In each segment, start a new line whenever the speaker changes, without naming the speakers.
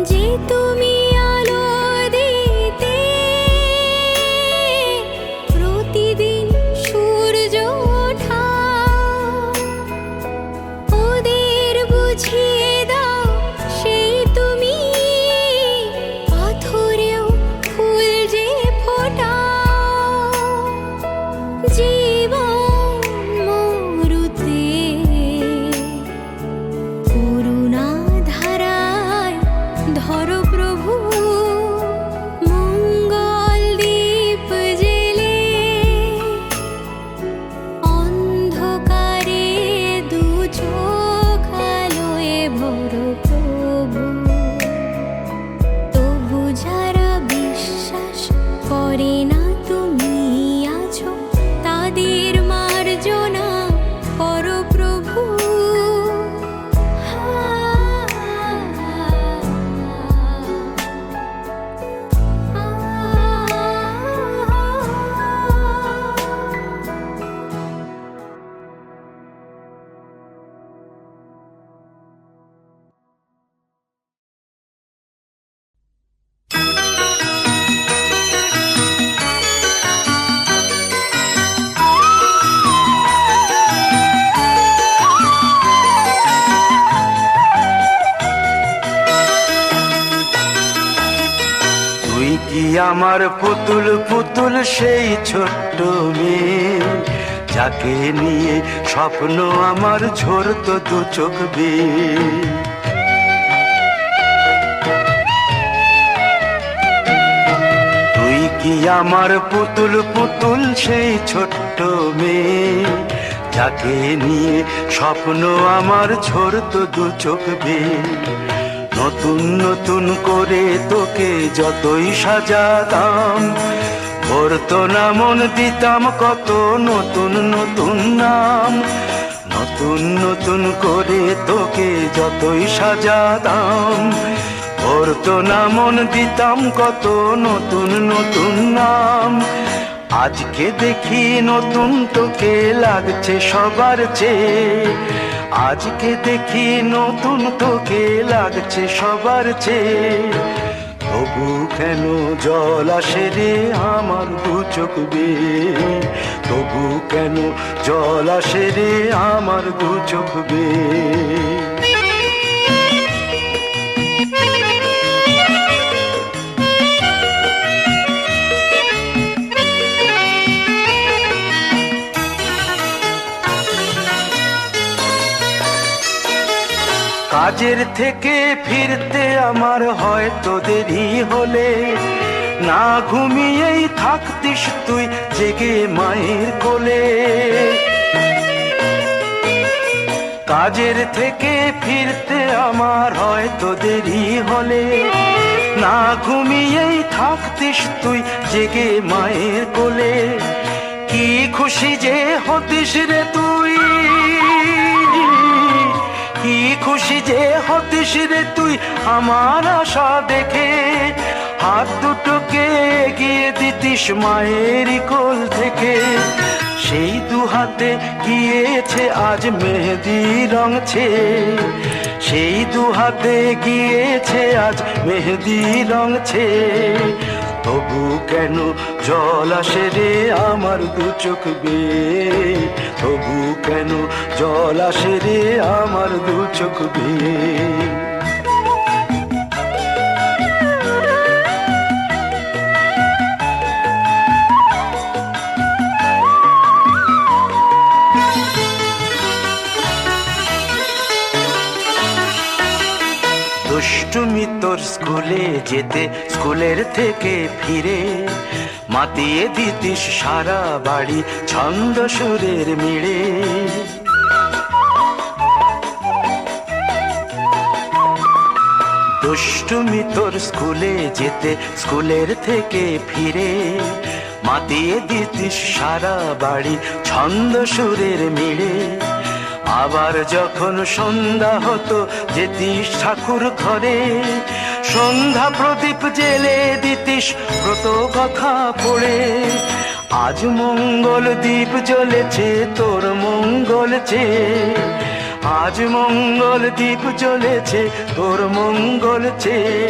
যে তুমি তুই কি আমার পুতুল পুতুল সেই ছোট্ট মেয়ে, যাকে নিয়ে স্বপ্ন আমার ঝরতো দু চোখ বেয়ে। তুই কি আমার পুতুল পুতুল সেই ছোট্ট মেয়ে, যাকে নিয়ে স্বপ্ন আমার ঝরতো দু চোখ বেয়ে। নতুন নতুন করে তোকে যতই সাজাতাম, ভরতো না মন, দিতাম কত নতুন নতুন নাম। নতুন নতুন করে তোকে যতই সাজাতাম, ভরতো না মন, দিতাম কত নতুন নতুন নাম। আজকে দেখি নতুন তোকে লাগছে সবার চেয়ে, আজকে দেখি নতুন তোকে লাগছে সবার চেয়ে। তবু কেন জল আসে রে আমার দু চোখ বেয়ে, তবু কেন জল আসে রে আমার দু চোখ বেয়ে। কাজের থেকে ফিরতে আমার হয়তো দেরি হলে, না ঘুমিয়েই থাকতিস তুই জেগে মায়ের কোলে। কাজের থেকে ফিরতে আমার হয়তো দেরি হলে, না ঘুমিয়েই থাকতিস তুই জেগে মায়ের কোলে। কি খুশি যে হতিস রে তুই, কি খুশি যে হতিস রে তুই আমার আশা দেখে। হাত দুটোকে এগিয়ে দিতিস মায়ের কোল থেকে, সেই দু হাতে গিয়েছে আজ মেহেদি রঙছে, সেই দু হাতে গিয়েছে আজ মেহেদি রঙছে। তবু কেন জল আসে রে আমার দু চোখ বেয়ে, তবু কেন জল আসে রে আমার দু চোখ বেয়ে। দুষ্টুমি তোর স্কুলে যেতে, স্কুলের থেকে ফিরে মাতিয়ে দিতিস সারা বাড়ি ছন্দ সুরের মিড়ে। দুষ্টুমি তোর স্কুলে যেতে, স্কুলের থেকে ফিরে মাতিয়ে দিতিস সারা বাড়ি ছন্দ সুরের মিড়ে। আবার যখন সন্ধ্যা হতো যেতিস ঠাকুর ঘরে, সন্ধ্যা প্রদীপ জেলে দিতিস ব্রত কথা পড়ে। আজ মঙ্গল দ্বীপ জ্বলেছে তোর মঙ্গল চেয়ে, আজ মঙ্গল দ্বীপ জ্বলেছে তোর মঙ্গল চেয়ে।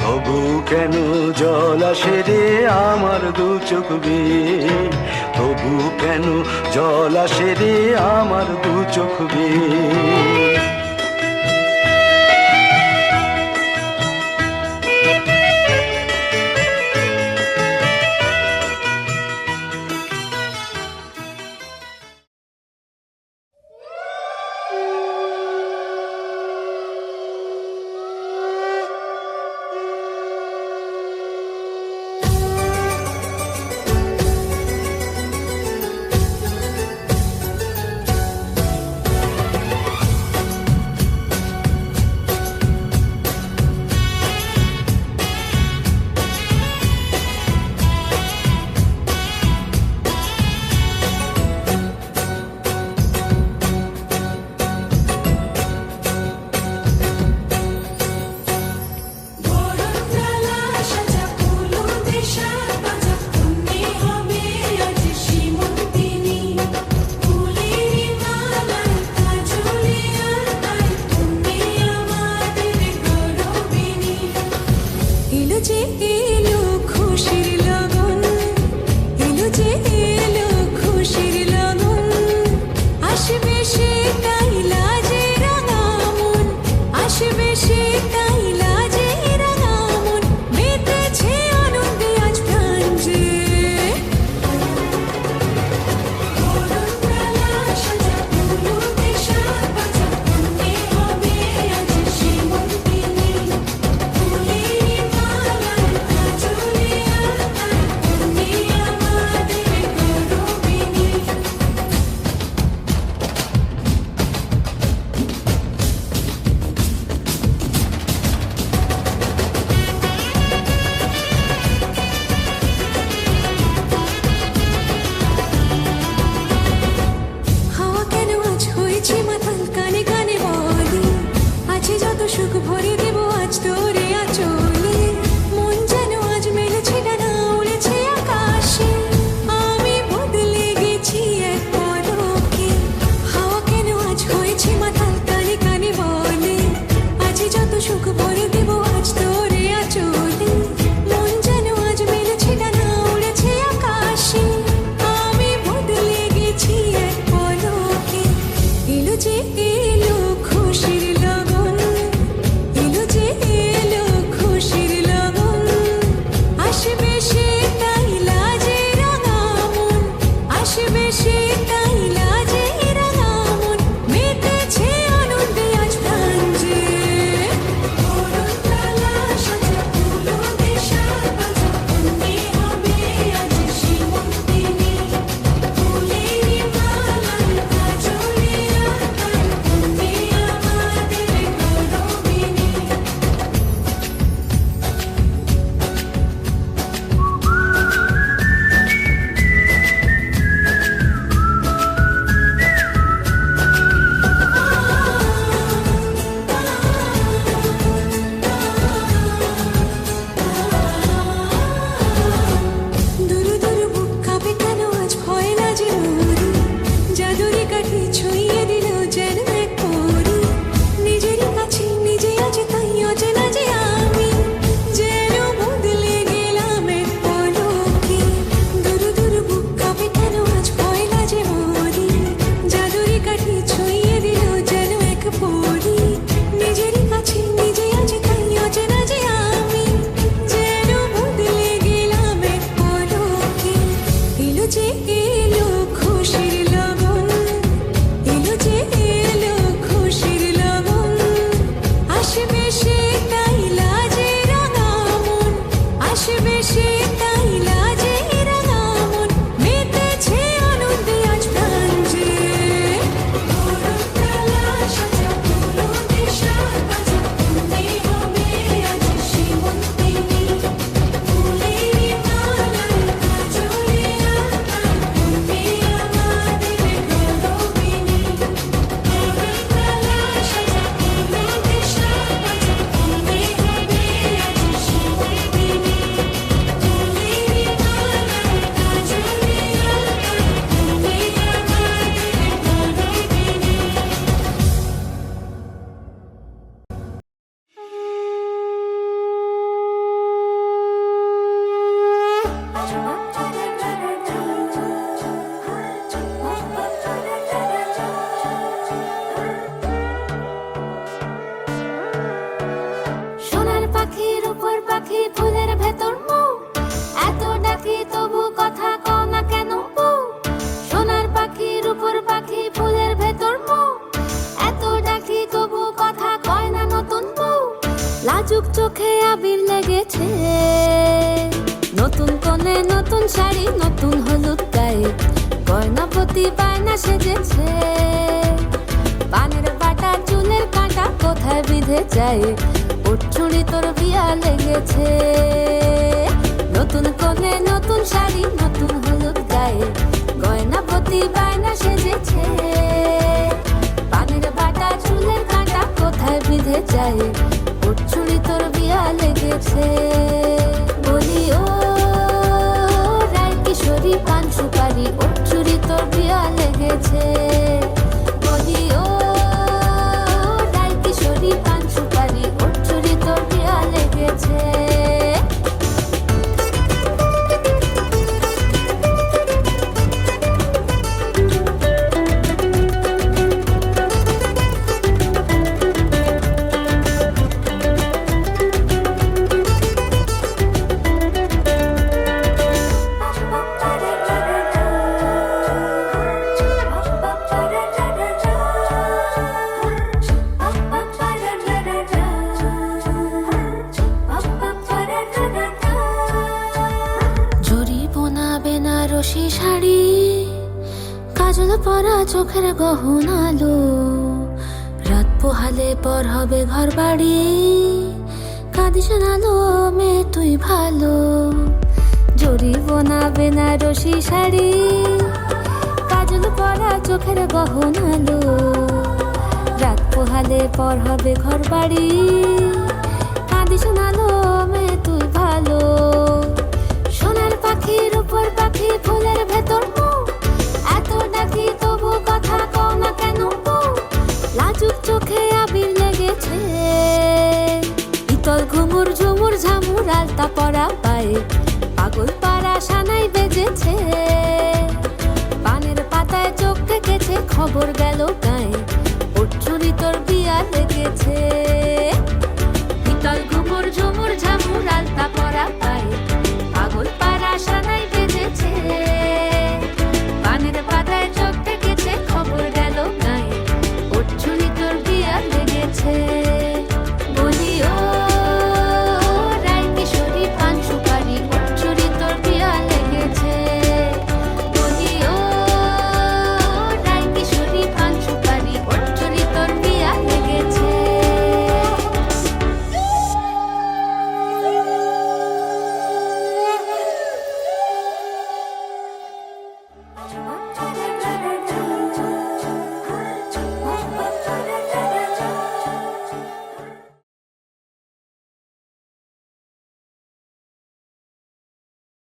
তবু কেন জল আসে রে আমার দু চোখ বেয়ে, তবু কেন জল আসে রে আমার দু চোখ বেয়ে।
আসবে সে কাইলা যে রাঙামন মেতেছে শাড়ি নতুন হলুদ গায়ে, গয়নাপতি বায়না সেজেছে। পানের বাটা চুলের কাঁটা কোথায় বিঁধে যায়, ওর চুড়ি তোর বিয়া লেগেছে। নতুন কোণে নতুন শাড়ি নতুন হলুদ গায়ে, গয়নাপতি বায়না সেজেছে। পানের বাটা চুলের কাঁটা কোথায় বিঁধে যায়, ওর চুড়ি তোর বিয়া লেগেছে। বলি ও রায় কিশোরী পান সুপারি, ওর চুড়ি তোর বিয়া লেগেছে। বলি ও রায় কিশোরী পান সুপারি, ওর চুড়ি তোর বিয়া লেগেছে। বেনারসি শাড়ি, কাজল পরা চোখের গহনা আলো, রাত পোহালে পর হবে ঘর বাড়ি, কাঁদিস না লো মেয়ে তুই ভালো। জরি বোনা বেনারসি শাড়ি, কাজল পরা চোখের গহনা আলো, রাত পোহালে পর হবে ঘর বাড়ি, কাঁদিস না লো মেয়ে তুই ভালো। সোনার পাখির উপর পাখি ফুলের ভেতর এত ডাকি তবু কথা কও না কেন? লাজুক চোখে আবির লেগেছে, ইতল ঘুমুর ঝুমুর ঝামুর আলতা পরা পায়ে, পাগল পাড়া সানাই বেজেছে। পানের পাতায় চোখ থেকেছে খবর গেল গায়ে, ওর চুরি তোর বিয়া লেগেছে।